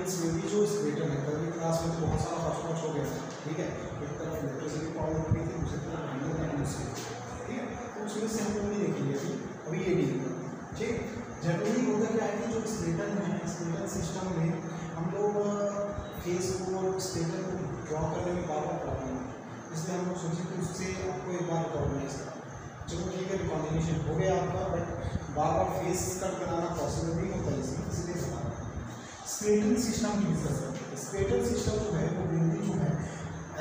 Means में भी जो स्केलेटन है, कल की क्लास में तो बहुत सारा हॉच हो गया था, ठीक है, एक तरफ इलेक्ट्रिसिटी पावर हो गई थी, दूसरी तरफ एंडोडायनामिक्स, ठीक है, तो उसमें से हम लोग नहीं देखेंगे अभी ये डील करेंगे, ठीक। जनरली होता क्या है कि जो स्केलेटन है, स्केलेटन सिस्टम में हम लोग फेस को और स्केलेटन को ड्रॉ करने में बार बार प्रॉब्लम है, इसलिए हम लोग सोचे कि उससे आपको एक बार रिकॉर्डिनेस करें। चलो ठीक है, रिकॉर्डिनेशन हो गया आपका, but bar bar face cut banana possible नहीं होता, इसलिए बता रहा हूँ। स्केलेटन सिस्टम की डिस्कस करते हैं। स्केलेटन सिस्टम जो है वो मेनली जो है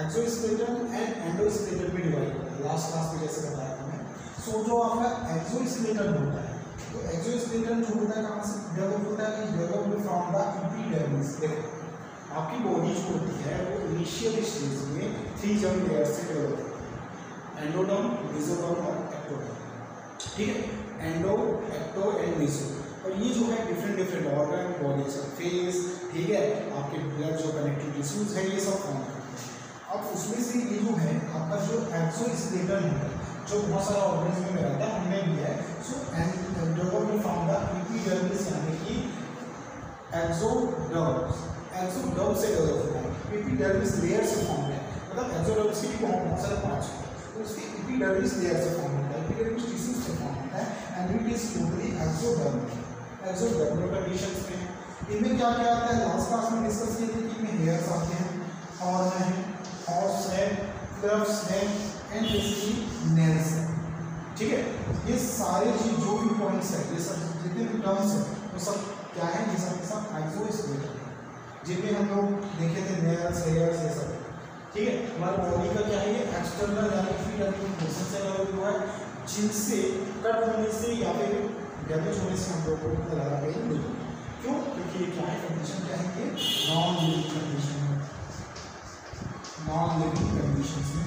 एक्सोस्केलेटन एंड एंडोस्केलेटन में डिवाइड होता है, लास्ट क्लास में जैसे बताया था मैं। सो जो आपका एक्सोस्केलेटन होता है, तो एक्सोस्केलेटन जो होता है कहाँ से डेवलप होता है? Develop from the epidermis. देखो आपकी बॉडी जो होती है वो इनिशियल स्टेज में 3 जर्म लेयर से डेवलप होती है, एंडोडर्म, मेसोडर्म और एक्टोडर्म, ठीक है, एंडो, एक्टो एंड मेसो। और ये जो है डिफरेंट ऑर्गन बॉडी सरफेस, ठीक है, आपके ब्लड जो कनेक्टिव टिश्यूज है ये सब फॉर्म करते हैं। अब उसमें से ये जो है आपका जो एक्सोस्केलेटन है जो बहुत सारा ऑर्गेनिज्म में रहता है, उनमें भी है। सो डेवलप फ्रॉम द एपिडर्मिस, यानी कि एक्सोडर्म से डेवलप होता है, एपिडर्मिस लेयर से फॉर्म है, मतलब एक्सोडर्मिस के भी बहुत सारे पार्ट्स हैं, तो उसके एपिडर्मिस लेयर से फॉर्म होता है, एपिडर्मिस टिश्यू से फॉर्म होता है, and it is totally exodermal conditions में। इनमें क्या क्या आता है? लास्ट क्लास में डिस्कस किए थे कि इनमें हेयर्स आते हैं, हॉर्न है, हॉर्स है, क्लव्स है एंड बेसिकली नेल्स है, ठीक है। ये सारे चीज जो भी पॉइंट्स है, ये सब जितने भी टर्म्स है वो सब क्या है? ये सब एक्सोस्केलेटन है, जिनमें हम लोग देखे थे नेल्स, हेयर्स, ये सब, ठीक है। हमारे बॉडी का क्या है? ये एक्सटर्नल यानी फिजिकल मोशन से डेवलप हुआ है, जिनसे कट होने से या फिर डैमेज होने से हम लोग को लगा गई नहीं। क्यों? क्योंकि ये क्या है? कंडीशन क्या है? ये नॉन लिविंग कंडीशन है, नॉन लिविंग कंडीशन में।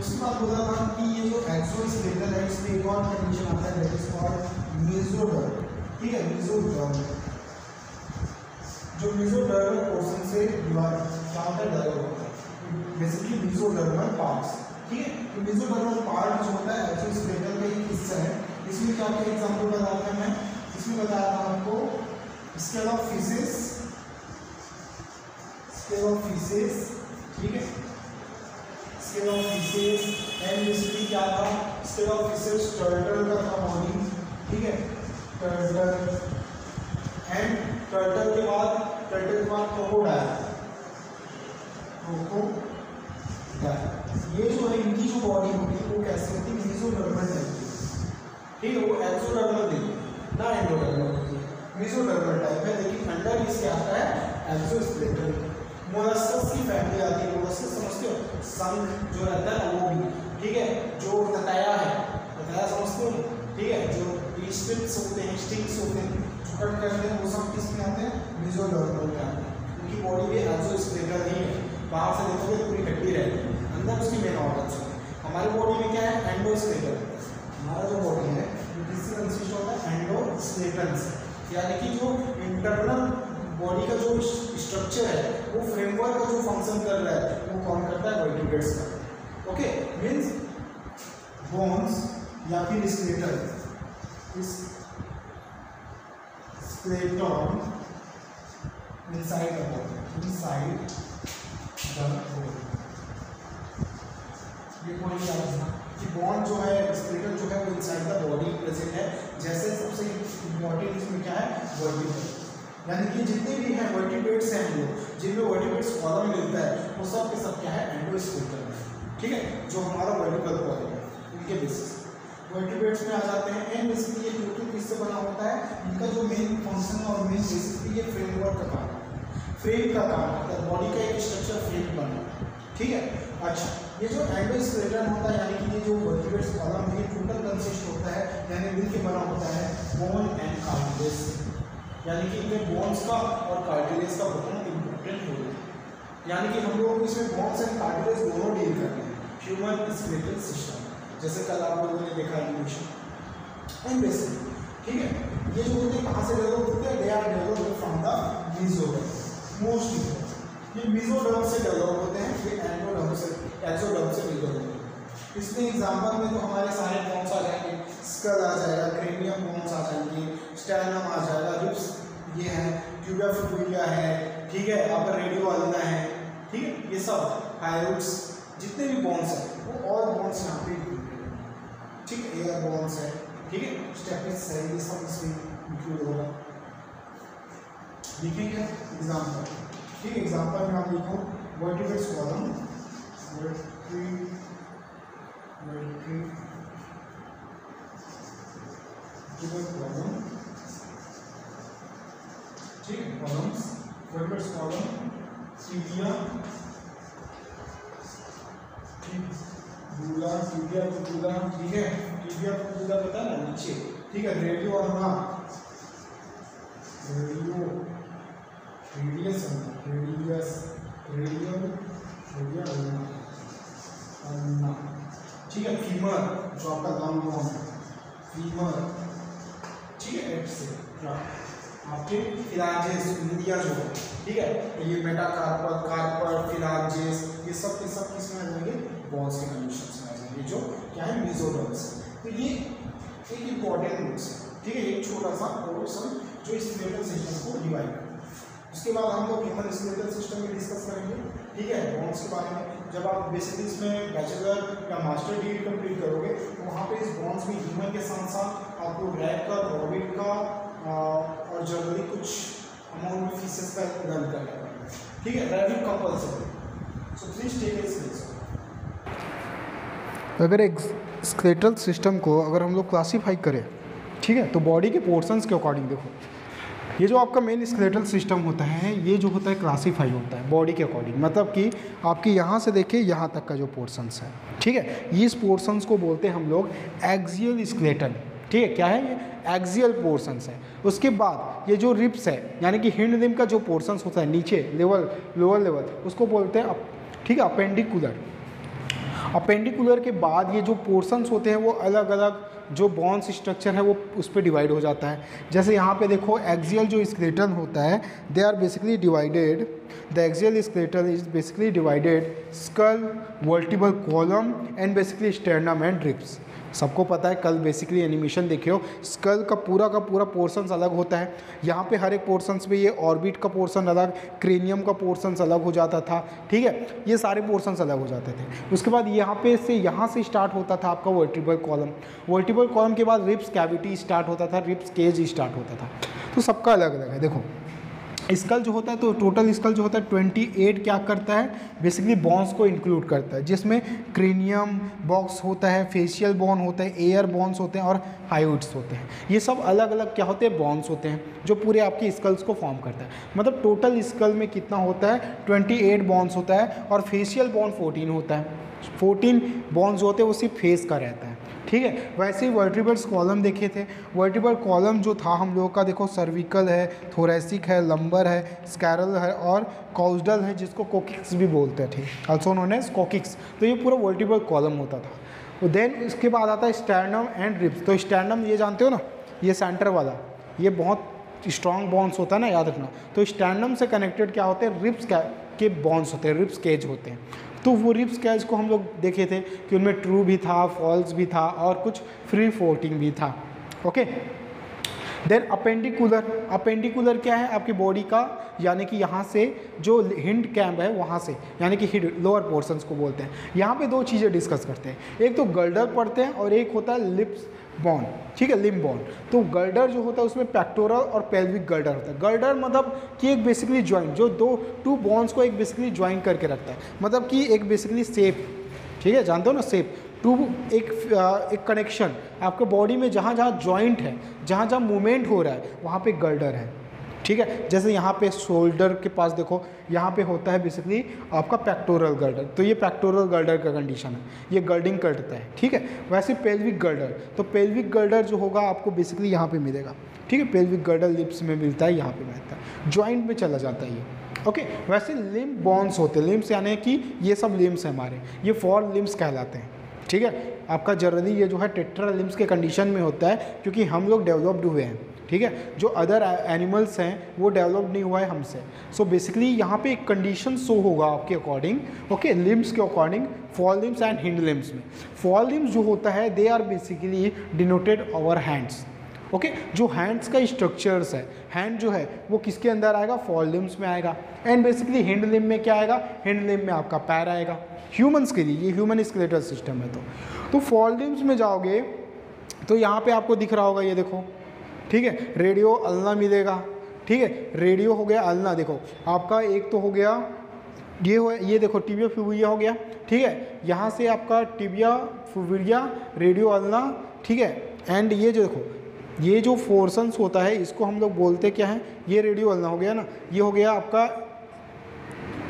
उसके बाद बोला था कि ये जो एक्सोस्केलेटन है इसमें एक और कंडीशन आता है, दैट इज कॉल्ड मेसोडर्म, ठीक है, मेसोडर्म। जो मेसोडर्मल पोर्शन से डिवाइड क्या होता है? डेवलप होता है, बेसिकली मेसोडर्मल पार्ट्स, ठीक है। तो मेसोडर्मल पार्ट जो होता है एक्सोस्केलेटन का एक हिस्सा है। इसमें क्या क्या एग्जांपल बताया था मैं? इसमें बताया था आपको scale of fishes, scale of fishes, ठीक है, scale of fishes and basically क्या था? स्केल ऑफ फिशेस टर्टल का था बॉडी, ठीक है, टर्टल एंड टर्टल के बाद क्रोकोडाइल, ये जो है इनकी जो बॉडी होती है वो कैसे होती है? मेसोडर्मल टाइप की, ठीक है, वो एक्सोडर्मल नहीं ना एंडोडर्मल होती है, मेसोडर्मल टाइप है, लेकिन अंडर इसके आता है एक्सोस्केलेटन। मोलस्कस की फैमिली आती है, मोलस्कस समझते हो? शंख जो रहता है वो भी, ठीक है, जो ततैया है, ततैया समझते हो, ठीक है, जो स्टिक्स होते हैं, स्टिक्स होते हैं जो कट करते हैं, वो सब किस में आते हैं? मेसोडर्मल में आते हैं। उनकी बॉडी भी एक्सोस्केलेटन ही है, बाहर से देखोगे पूरी हड्डी रहती है, अंदर उसकी मेन ऑर्गन्स होते हैं। हमारी बॉडी में क्या है? एंडोस्केलेटन। हमारा जो बॉडी है वो किससे कंसिस्ट होता है? एंडोस्केलेटन से, यानी कि जो इंटरनल बॉडी का जो स्ट्रक्चर है वो फ्रेमवर्क का जो फंक्शन कर रहा है वो कौन करता है? वर्टिब्रेट्स का, ओके, मींस बोन्स या फिर skeleton, skeleton inside the body, inside the body. ये पॉइंट याद रखना कि बोन जो है, स्केलेटन जो है वो इनसाइड द बॉडी प्रेजेंट है। जैसे सबसे इम्पोर्टेंट इसमें क्या है? वर्टिब्रेट, यानी कि जितने भी हैं वर्टिब्रेट्स हैं, हम लोग जिनमें वर्टिब्रेट्स कॉलम मिलता है वो सब के सब क्या है? एंडोस्केलेटन है, ठीक है, जो हमारा वर्टिकल कॉलम है उनके बेसिस वर्टिब्रेट्स में आ जाते हैं। एंड बेसिकली ये टोटल किससे बना होता है? इनका जो मेन फंक्शन और मेन बेसिकली ये फ्रेमवर्क का काम है, फ्रेम का काम होता है, बॉडी का एक स्ट्रक्चर फ्रेम बना, ठीक है। अच्छा, ये जो एंडोस्केलेटन होता है यानी कि ये जो वर्टिब्रेट्स कॉलम है टोटल कंसिस्ट होता है, यानी मिलकर बना होता है बोन एंड कार्टिलेज, यानी कि इनमें बोन्स का और कार्टिलेज का बहुत इंपॉर्टेंट रोल है, यानी कि हम लोग इसमें बोन्स एंड कार्टिलेज दोनों डील करते हैं ह्यूमन स्केलेटल सिस्टम, जैसे कल आप लोगों ने देखा एनिमेशन एंड बेसिकली, ठीक है। ये जो होते हैं कहाँ से डेवलप होते हैं? They are developed from the mesoderm, mostly ये मेसोडर्म से डेवलप होते हैं, ये एंडोडर्म से, एक्सोडर्म से डेवलप होते हैं। इसमें एग्जांपल में तो हमारे सारे बोन्स आ जाएंगे, स्कल आ जाएगा, क्रेनियम बोन्स आ जाएंगे, स्टर्नम आ जाएगा, रिब्स ये है, ट्यूबिया फिब्रिला है, ठीक है, आपका रेडियो अलना है, ठीक है, ये सब हाइड्स जितने भी बॉन्ड्स हैं वो और बॉन्ड्स यहाँ पे इंक्लूडेड है, ठीक है, एयर बॉन्ड्स है, ठीक है, स्टेपिस है, ये सब इसमें इंक्लूड होगा। लिखेंगे एग्जाम्पल, ठीक है, एग्जाम्पल में आप लिखो वर्टिब्रेट्स कॉलम, कॉलम, ठीक है, columns, vertebrates column, tibia, tibia, ठीक है, टिबिया पता है ना नीचे, ठीक है, रेडियो अल्ना, अल्ना, ठीक है, फीमर जो आपका लॉन्ग बोन है, फीमर, ठीक है, एक्सेट्रा, आपके फिलांजेस इंडिया जो है, ठीक है, ये मेटाकार्पल, कार्पल, फिलांजेस, ये सब के सब किसमें आ जाएंगे, बॉन्स के कंडीशंस में आ जाएंगे, जो क्या है, मेसोडर्म्स। तो ये एक इंपॉर्टेंट रूट्स है, ठीक है, एक छोटा सा पोर्शन जो स्केलेटल सिस्टम को डिवाइड करता है। उसके बाद हम लोग ह्यूमन स्केलेटल सिस्टम में डिस्कस करेंगे, ठीक है, बॉन्स के बारे में। जब आप बेसिकली इसमें बैचलर या मास्टर डिग्री कंप्लीट करोगे तो वहाँ पे इस बॉन्स में ह्यूमन के साथ साथ आपको रैट का, रॉबिट का और जनरली कुछ अमाउंट में फीसेस का लर्न करना पड़ेगा, ठीक है, rabbit compulsory. So please take it seriously. अगर एक स्केलेटल सिस्टम को अगर हम लोग क्लासीफाई करें, ठीक है, तो बॉडी के पोर्शंस के अकॉर्डिंग देखो, ये जो आपका मेन स्केलेटल सिस्टम होता है ये जो होता है क्लासीफाई होता है बॉडी के अकॉर्डिंग, मतलब कि आपके यहाँ से देखिए यहाँ तक का जो पोर्शंस है, ठीक है, इस पोर्शंस को बोलते हैं हम लोग एक्सियल स्केलेटल, ठीक है, क्या है ये, एक्सियल पोर्शंस है। उसके बाद ये जो रिब्स है यानी कि हिंड लिम्ब का जो पोर्शंस होता है नीचे लेवल, लोअर लेवल, उसको बोलते हैं ठीक है, अपेंडिकुलर। अपेंडिकुलर के बाद ये जो पोर्शंस होते हैं वो अलग अलग जो बॉन्स स्ट्रक्चर है वो उस पर डिवाइड हो जाता है। जैसे यहाँ पे देखो एक्सियल जो स्केलेटल होता है, they are basically divided, the axial skeletal is basically divided skull, vertebral column and basically sternum and ribs. सबको पता है, कल बेसिकली एनिमेशन देखे हो, स्कल का पूरा पोर्शंस अलग होता है, यहाँ पे हर एक पोर्शंस पे ये ऑर्बिट का पोर्शन अलग, क्रेनियम का पोर्शंस अलग हो जाता था, ठीक है, ये सारे पोर्शंस अलग हो जाते थे। उसके बाद यहाँ से स्टार्ट होता था आपका वर्टिब्रल कॉलम, वर्टिब्रल कॉलम के बाद रिब्स कैविटी स्टार्ट होता था, रिब्स केज स्टार्ट होता था, तो सबका अलग अलग है। देखो स्कल जो होता है, तो टोटल स्कल जो होता है 28 क्या करता है, बेसिकली बॉन्स को इंक्लूड करता है, जिसमें क्रेनियम बॉक्स होता है, फेशियल बोन होता है, एयर बॉन्स होते हैं और हाइड्स होते हैं। ये सब अलग अलग क्या होते हैं, बॉन्स होते हैं जो पूरे आपके स्कल्स को फॉर्म करता है। मतलब टोटल स्कल में कितना होता है, 28 बॉन्स होता है और फेशियल बोन 14 होता है। 14 बॉन्स जो होते हैं वो सिर्फ फेस का रहता है, ठीक है। वैसे ही वर्टिब्रल कॉलम देखे थे, वर्टिब्रल कॉलम जो था हम लोगों का, देखो सर्विकल है, थोरेसिक है, लंबर है, स्कैरल है और कॉक्सडल है, जिसको कोकिक्स भी बोलते थे, आल्सो नोन एज कोकिक्स। तो ये पूरा वर्टिब्रल कॉलम होता था। देन इसके बाद आता है स्टर्नम एंड रिब्स। तो स्टर्नम ये जानते हो ना, ये सेंटर वाला, ये बहुत स्ट्रॉन्ग बॉन्स होता है ना, याद रखना। तो स्टर्नम से कनेक्टेड क्या होते हैं, रिब्स के बॉन्स होते हैं, रिब्स केज होते हैं। तो वो रिब्स केज को हम लोग देखे थे कि उनमें ट्रू भी था, फॉल्स भी था और कुछ फ्री फ्लोटिंग भी था, ओके। देन अपेंडिकुलर, अपेंडिकुलर क्या है, आपकी बॉडी का यानी कि यहाँ से जो हिंड कैम्प है वहाँ से, यानी कि हिड लोअर पोर्शंस को बोलते हैं। यहाँ पे दो चीज़ें डिस्कस करते हैं, एक तो गर्डर पढ़ते हैं और एक होता है लिप्स बॉन, ठीक है, लिम्ब बॉन। तो गर्डर जो होता है उसमें पेक्टोरल और पेल्विक गर्डर होता है। गर्डर मतलब कि एक बेसिकली ज्वाइंट, जो टू बॉन्स को एक बेसिकली ज्वाइंट करके रखता है, मतलब कि एक बेसिकली शेप, ठीक है, जानते हो ना शेप, टू एक कनेक्शन आपके बॉडी में जहाँ जहाँ जॉइंट है, जहाँ जहाँ मूवमेंट हो रहा है वहाँ पे गर्डर है, ठीक है। जैसे यहाँ पे शोल्डर के पास देखो, यहाँ पे होता है बेसिकली आपका पेक्टोरल गर्डर, तो ये पेक्टोरल गर्डर का कंडीशन है, ये गर्डिंग करता है, ठीक है। वैसे पेल्विक गर्डर, तो पेल्विक गर्डर जो होगा आपको बेसिकली यहाँ पे मिलेगा, ठीक है। पेल्विक गर्डर लिप्स में मिलता है, यहाँ पे मिलता है, जॉइंट में चला जाता है ये, ओके। वैसे लिम्ब बॉन्स होते हैं, लिम्स यानी कि ये सब लिम्स हैं हमारे, ये 4 लिम्स कहलाते हैं, ठीक है। आपका जनरली ये जो है टेट्रा लिम्स के कंडीशन में होता है, क्योंकि हम लोग डेवलप्ड हुए हैं, ठीक है। जो अदर एनिमल्स हैं वो डेवलप नहीं हुआ है हमसे। सो बेसिकली यहाँ पे एक कंडीशन शो होगा आपके अकॉर्डिंग, ओके, लिम्स के according, fore limbs and hind limbs में। फॉर लिम्स जो होता है they are basically denoted our hands, okay, जो हैंड्स का स्ट्रक्चर्स है, हैंड जो है वो किसके अंदर आएगा, फोरलिम्स में आएगा। एंड बेसिकली हिंड लिम्ब में क्या आएगा, हिंड लिम्ब में आपका पैर आएगा। ह्यूमंस के लिए ये ह्यूमन स्केलेटल सिस्टम है। तो फोरलिम्स में जाओगे तो यहाँ पे आपको दिख रहा होगा, ये देखो, ठीक है, रेडियो अल्ना मिलेगा, ठीक है, रेडियो हो गया, अल्ना देखो आपका एक तो हो गया ये देखो टिबिया फ्यूबिया हो गया, ठीक है, यहाँ से आपका टिबिया फ्यूबिया रेडियो अल्ना, ठीक है। एंड ये जो देखो ये जो फोर्सन्स होता है इसको हम लोग बोलते क्या है, ये रेडियो अल्ना हो गया ना, ये हो गया आपका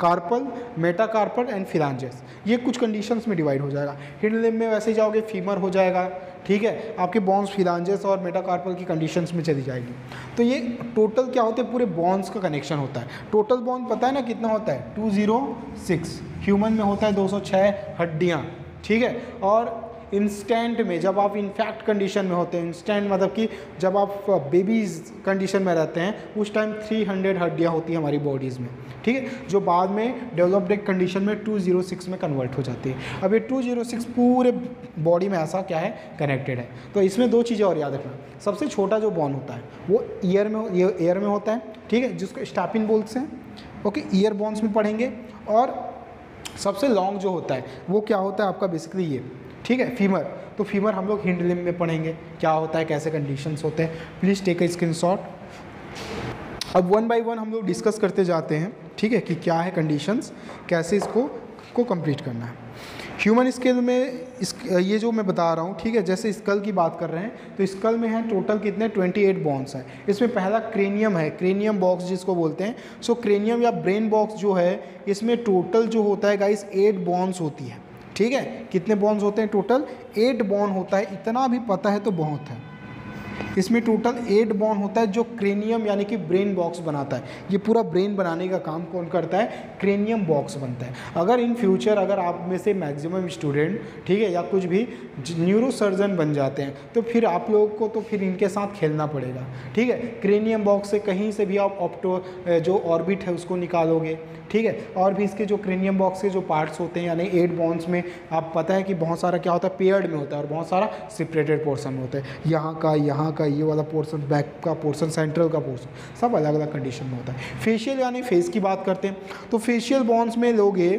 कार्पल, मेटाकार्पल एंड फिलांजेस, ये कुछ कंडीशंस में डिवाइड हो जाएगा। हिंड लिम्ब में वैसे जाओगे फीमर हो जाएगा, ठीक है, आपके बॉन्स फिलांजेस और मेटाकार्पल की कंडीशंस में चली जाएगी। तो ये टोटल क्या होते हैं, पूरे बॉन्स का कनेक्शन होता है। टोटल बॉन्ड पता है ना कितना होता है, 206, ह्यूमन में होता है 206 हड्डियाँ, ठीक है। और इंस्टेंट में जब आप इनफैक्ट कंडीशन में होते हैं, इंस्टेंट मतलब कि जब आप बेबीज़ कंडीशन में रहते हैं उस टाइम 300 हड्डियाँ होती हैं हमारी बॉडीज़ में, ठीक है, जो बाद में डेवलप्ड कंडीशन में 206 में कन्वर्ट हो जाती है। अब ये 206 पूरे बॉडी में ऐसा क्या है, कनेक्टेड है। तो इसमें दो चीज़ें और याद रखना, सबसे छोटा जो बॉन होता है वो ईयर में होता है, ठीक है, जिसको स्टैपिन बोलते हैं, ओके, ईयर बॉन्स में पढ़ेंगे। और सबसे लॉन्ग जो होता है वो क्या होता है आपका, बेसिकली ये, ठीक है, फीमर। तो फीमर हम लोग हिंड लिम्ब में पढ़ेंगे क्या होता है, कैसे कंडीशंस होते हैं। Please take a screenshot. अब वन बाय वन हम लोग डिस्कस करते जाते हैं, ठीक है, कि क्या है कंडीशंस, कैसे इसको कंप्लीट करना है। ह्यूमन स्केल में ये जो मैं बता रहा हूँ, ठीक है, जैसे स्कल की बात कर रहे हैं तो स्कल में है टोटल कितने 28 बॉन्स हैं। इसमें पहला क्रेनियम है, क्रेनियम बॉक्स जिसको बोलते हैं। सो क्रेनियम या ब्रेन बॉक्स जो है इसमें टोटल जो होता है गाइस 8 बॉन्स होती है, ठीक है। कितने बॉन्स होते हैं, टोटल 8 बॉन्ड होता है। इतना भी पता है तो बहुत है। इसमें टोटल 8 बॉन्ड होता है जो क्रेनियम यानी कि ब्रेन बॉक्स बनाता है। ये पूरा ब्रेन बनाने का काम कौन करता है, क्रेनियम बॉक्स बनता है। अगर इन फ्यूचर अगर आप में से मैक्सिमम स्टूडेंट, ठीक है, या कुछ भी न्यूरो सर्जन बन जाते हैं तो फिर आप लोगों को तो फिर इनके साथ खेलना पड़ेगा, ठीक है। क्रेनियम बॉक्स से कहीं से भी आप ऑप्टो जो ऑर्बिट है उसको निकालोगे, ठीक है। और भी इसके जो क्रेनियम बॉक्स के जो पार्ट्स होते हैं यानी 8 बॉन्ड्स में आप पता है कि बहुत सारा क्या होता है, पेयर्ड में होता है और बहुत सारा सेपरेटेड पोर्शन होता है। यहाँ का ये वाला पोर्शन, बैक का पोर्शन, सेंट्रल का पोर्शन, सब अलग अलग कंडीशन में होता है। फेशियल यानी फेस की बात करते हैं तो फेशियल बॉन्ड्स में लोगे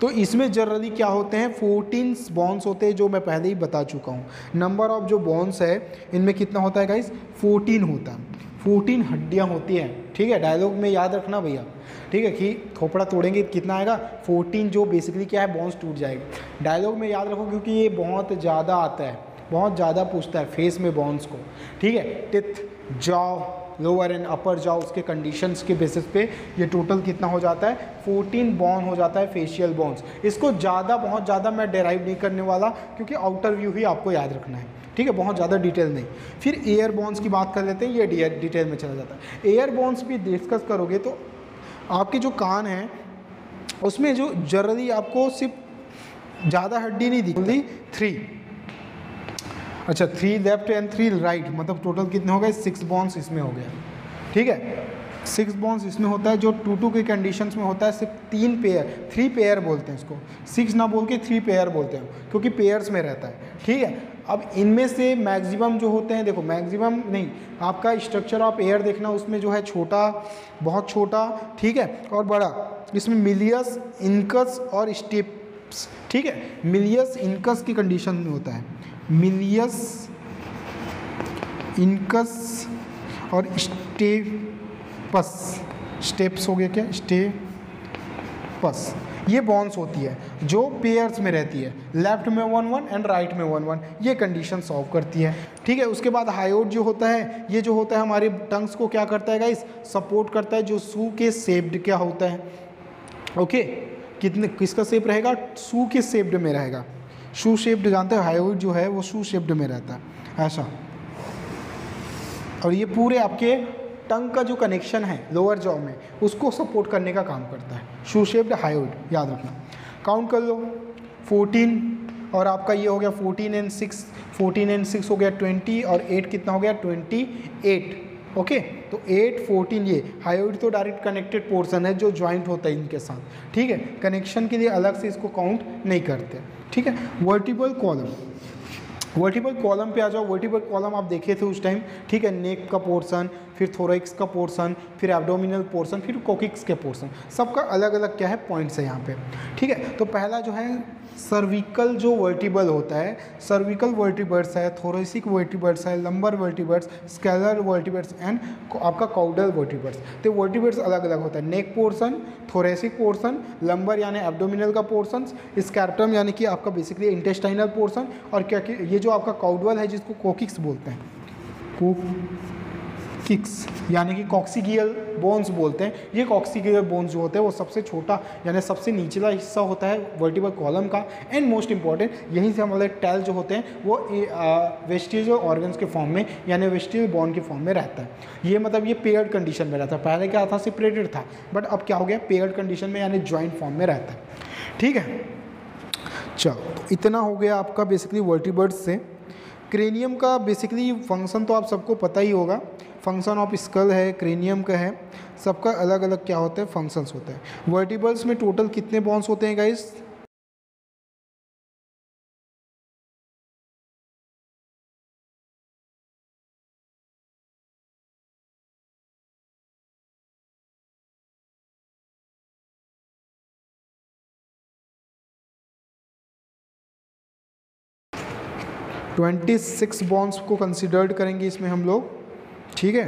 तो इसमें जनरली क्या होते हैं, 14 बॉन्ड्स होते हैं जो मैं पहले ही बता चुका हूँ। नंबर ऑफ जो बॉन्ड्स है इनमें कितना होता है गाइस, 14 होता है। 14 हड्डियाँ होती हैं, ठीक है। डायलॉग में याद रखना भैया, ठीक है, कि खोपड़ा तोड़ेंगे कितना आएगा 14, जो बेसिकली क्या है बॉन्स टूट जाएगी। डायलॉग में याद रखो क्योंकि ये बहुत ज़्यादा आता है, बहुत ज़्यादा पूछता है फेस में बॉन्स को, ठीक है। Teeth, jaw, lower and upper jaw, उसके कंडीशंस के बेसिस पे ये टोटल कितना हो जाता है, 14 बॉन्ड हो जाता है फेशियल बॉन्स। इसको बहुत ज़्यादा मैं डेराइव नहीं करने वाला क्योंकि आउटर व्यू ही आपको याद रखना है, ठीक है, बहुत ज़्यादा डिटेल नहीं। फिर एयर बॉन्स की बात कर लेते हैं, ये डिटेल में चला जाता है। एयर बॉन्स भी डिस्कस करोगे तो आपके जो कान हैं उसमें जो जनरली आपको सिर्फ ज़्यादा हड्डी नहीं दिखती, 3, अच्छा 3 लेफ्ट एंड 3 राइट, मतलब टोटल कितने हो गए, 6 बॉन्स इसमें हो गया, ठीक है। 6 बॉन्स इसमें होता है। जो 2-2 के कंडीशंस में होता है सिर्फ 3 पेयर, 3 पेयर बोलते हैं इसको, 6 ना बोल के 3 पेयर बोलते हैं क्योंकि पेयर्स में रहता है, ठीक है। अब इनमें से मैक्सिमम जो होते हैं, देखो मैक्सिमम नहीं, आपका स्ट्रक्चर ऑफ एयर देखना, उसमें जो है छोटा, बहुत छोटा, ठीक है, और बड़ा। इसमें मिलियस, इनकस और स्टेप्स, ठीक है। मिलियस इनकस की कंडीशन में होता है, मिलियस, इनकस और स्टेपस, स्टेप्स हो गया क्या, स्टेपस, ये बॉन्स होती है जो पेयर्स में रहती है, लेफ्ट में 1-1 एंड राइट में 1-1, ये कंडीशन सॉल्व करती है, ठीक है। उसके बाद हायोड जो होता है, ये जो होता है हमारे टंग्स को क्या करता है गाइस, सपोर्ट करता है, जो शू के शेप्ड क्या होता है, ओके, किसका शेप रहेगा, शू के शेप्ड में रहेगा। शू शेप्ड जानते हैं, हायोड जो है वो शू शेप्ड में रहता है ऐसा। और ये पूरे आपके टंग का जो कनेक्शन है लोअर जॉ में उसको सपोर्ट करने का काम करता है, शू शेप्ड हायोड, याद रखना। काउंट कर लो, 14 और आपका ये हो गया 14 एंड 6 हो गया 20 और 8 कितना हो गया 28, ओके। तो 8, 14 ये हायोड तो डायरेक्ट कनेक्टेड पोर्शन है जो ज्वाइंट होता है इनके साथ, ठीक है। कनेक्शन के लिए अलग से इसको काउंट नहीं करते, ठीक है। वर्टिब्रल कॉलम, वर्टिब्रल कॉलम पे आ जाओ। वर्टिब्रल कॉलम आप देखे थे उस टाइम, ठीक है, नेक का पोर्शन, फिर थोरैक्स का पोर्शन, फिर एब्डोमिनल पोर्शन, फिर कोकिक्स के पोर्शन, सबका अलग अलग क्या है पॉइंट्स है यहाँ पे, ठीक है। तो पहला जो है सर्विकल जो वर्टिब्रल होता है, सर्विकल वर्टिब्रल्स है, थोरेसिक वर्टिब्रल्स है, लंबर वर्टिब्रल्स, स्केलर वर्टिब्रल्स एंड आपका काउडल वर्टिब्रल्स। तो वर्टिब्रल्स अलग अलग होता है, नेक पोर्शन, थोरेसिक पोर्शन, लंबर यानी एब्डोमिनल का पोर्शन, स्कैर्टम यानी कि आपका बेसिकली इंटेस्टाइनल पोर्शन, और क्या कि ये जो आपका काउडल है जिसको कोकिक्स बोलते हैं, कोकिक्स यानी कि कॉक्सिगियल बोन्स बोलते हैं। ये कॉक्सिगियल बोन्स जो होते हैं वो सबसे छोटा यानी सबसे निचला हिस्सा होता है वर्टिब्रल कॉलम का। एंड मोस्ट इंपॉर्टेंट यहीं से हमारे टेल जो होते हैं वो वेस्टिजियल ऑर्गन्स के फॉर्म में यानी वेस्टिजियल बोन के फॉर्म में रहता है। ये मतलब ये पेयर्ड कंडीशन में रहता है, पहले क्या था सेपरेटेड था, बट अब क्या हो गया पेयर्ड कंडीशन में यानी जॉइंट फॉर्म में रहता है, ठीक है। चलो तो इतना हो गया आपका बेसिकली वर्टिब्रल्स से। क्रेनियम का बेसिकली फंक्शन तो आप सबको पता ही होगा, फंक्शन ऑफ स्कल है, क्रेनियम का है, सबका अलग अलग क्या होता है फंक्शंस होते हैं। वर्टिब्रल्स में टोटल कितने बोन्स होते हैं गाइस? ट्वेंटी 26 बोन्स को कंसिडर्ड करेंगे इसमें हम लोग, ठीक है।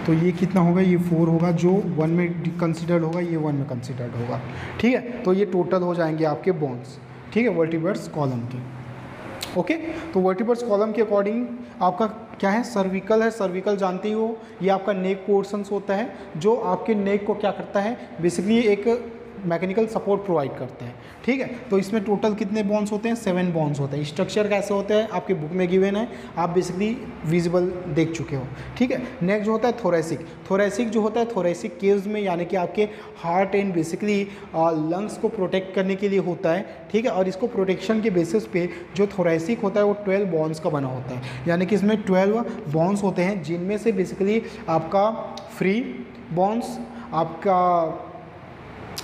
तो ये कितना होगा, ये 4 होगा, जो 1 में कंसिडर्ड होगा ये 1 में कंसिडर्ड होगा, ठीक है। तो ये टोटल हो जाएंगे आपके बोन्स, ठीक है, वर्टिब्रल्स कॉलम के। ओके, तो वर्टिब्रल्स कॉलम के अकॉर्डिंग आपका क्या है सर्विकल है, सर्विकल जानते ही हो, ये आपका नेक पोर्शंस होता है जो आपके नेक को क्या करता है बेसिकली एक मैकेनिकल सपोर्ट प्रोवाइड करते हैं, ठीक है। तो इसमें टोटल कितने बॉन्स होते हैं? 7 बॉन्स होते हैं। स्ट्रक्चर कैसे होते हैं आपके बुक में गिवन है, आप बेसिकली विजिबल देख चुके हो, ठीक है। नेक्स्ट जो होता है थोरेसिक, थोरेसिक जो होता है थोरेसिक केव्स में यानी कि आपके हार्ट एंड बेसिकली लंग्स को प्रोटेक्ट करने के लिए होता है, ठीक है। और इसको प्रोटेक्शन के बेसिस पे जो थोरेसिक होता है वो 12 बॉन्स का बना होता है, यानी कि इसमें 12 बॉन्स होते हैं जिनमें से बेसिकली आपका फ्री बॉन्स, आपका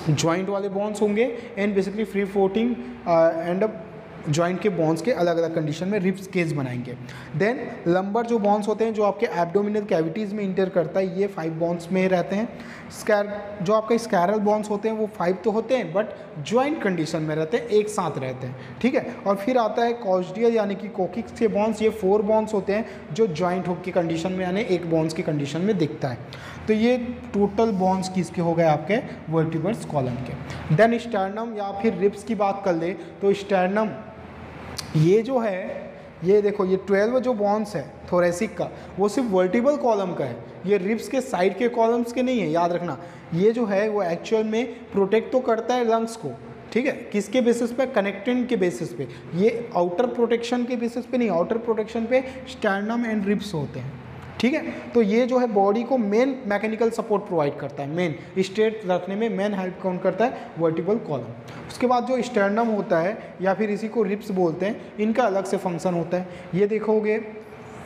जॉइंट वाले बॉन्ड्स होंगे and basically free floating and joint के बॉन्ड्स के अलग अलग कंडीशन में रिब्स केज बनाएंगे। देन लंबर जो बॉन्ड्स होते हैं जो आपके एब्डोमिनल कैविटीज़ में इंटर करता है, ये 5 बॉन्ड्स में रहते हैं। जो आपका स्कैरल बॉन्ड्स होते हैं वो 5 तो होते हैं बट जॉइंट कंडीशन में रहते हैं, एक साथ रहते हैं, ठीक है। और फिर आता है कॉस्डियल यानी कि कोकिक्स के बॉन्ड्स, ये 4 बॉन्ड्स होते हैं जो जॉइंट हुक की कंडीशन में यानी एक बॉन्ड्स की कंडीशन में दिखता है। तो ये टोटल बॉन्ड्स किसके हो गए आपके वर्टिब्रल्स कॉलम के। देन स्टर्नम या फिर रिब्स की बात कर ले तो स्टर्नम ये जो है, ये देखो ये 12 जो बॉन्ड्स है थोरेसिक का वो सिर्फ वर्टिब्रल कॉलम का है, ये रिब्स के साइड के कॉलम्स के नहीं है, याद रखना। ये जो है वो एक्चुअल में प्रोटेक्ट तो करता है लंग्स को, ठीक है, किसके बेसिस पे? कनेक्टेंट के बेसिस पे। ये आउटर प्रोटेक्शन के बेसिस पे नहीं, आउटर प्रोटेक्शन पे स्टर्नम एंड रिब्स होते हैं, ठीक है। तो ये जो है बॉडी को मेन मैकेनिकल सपोर्ट प्रोवाइड करता है, मेन स्ट्रेट रखने में मेन हेल्प कौन करता है? Vertebral column. उसके बाद जो स्टर्नम होता है या फिर इसी को रिब्स बोलते हैं, इनका अलग से फंक्शन होता है। ये देखोगे,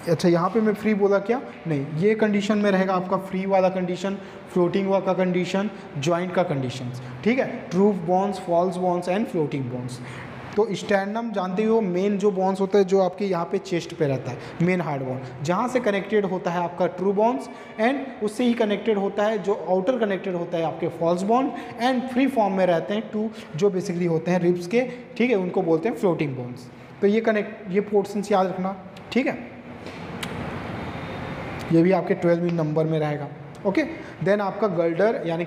अच्छा यहाँ पे मैं फ्री बोला क्या? नहीं, ये कंडीशन में रहेगा आपका फ्री वाला कंडीशन, फ्लोटिंग वाला कंडीशन, जॉइंट का कंडीशन, ठीक है। True bones, false bones and floating bones. तो स्टर्नम जानते हो मेन जो बॉन्स होता है जो आपके यहाँ पे चेस्ट पे रहता है, मेन हार्ड बॉन, जहाँ से कनेक्टेड होता है आपका ट्रू बॉन्स एंड उससे ही कनेक्टेड होता है जो आउटर कनेक्टेड होता है आपके false bond and free form में रहते हैं टू जो बेसिकली होते हैं रिब्स के, ठीक है, उनको बोलते हैं फ्लोटिंग बॉन्स। तो ये पोर्शंस याद रखना, ठीक है, ये भी आपके 12 नंबर में रहेगा। ओके, देन आपका गर्डर यानी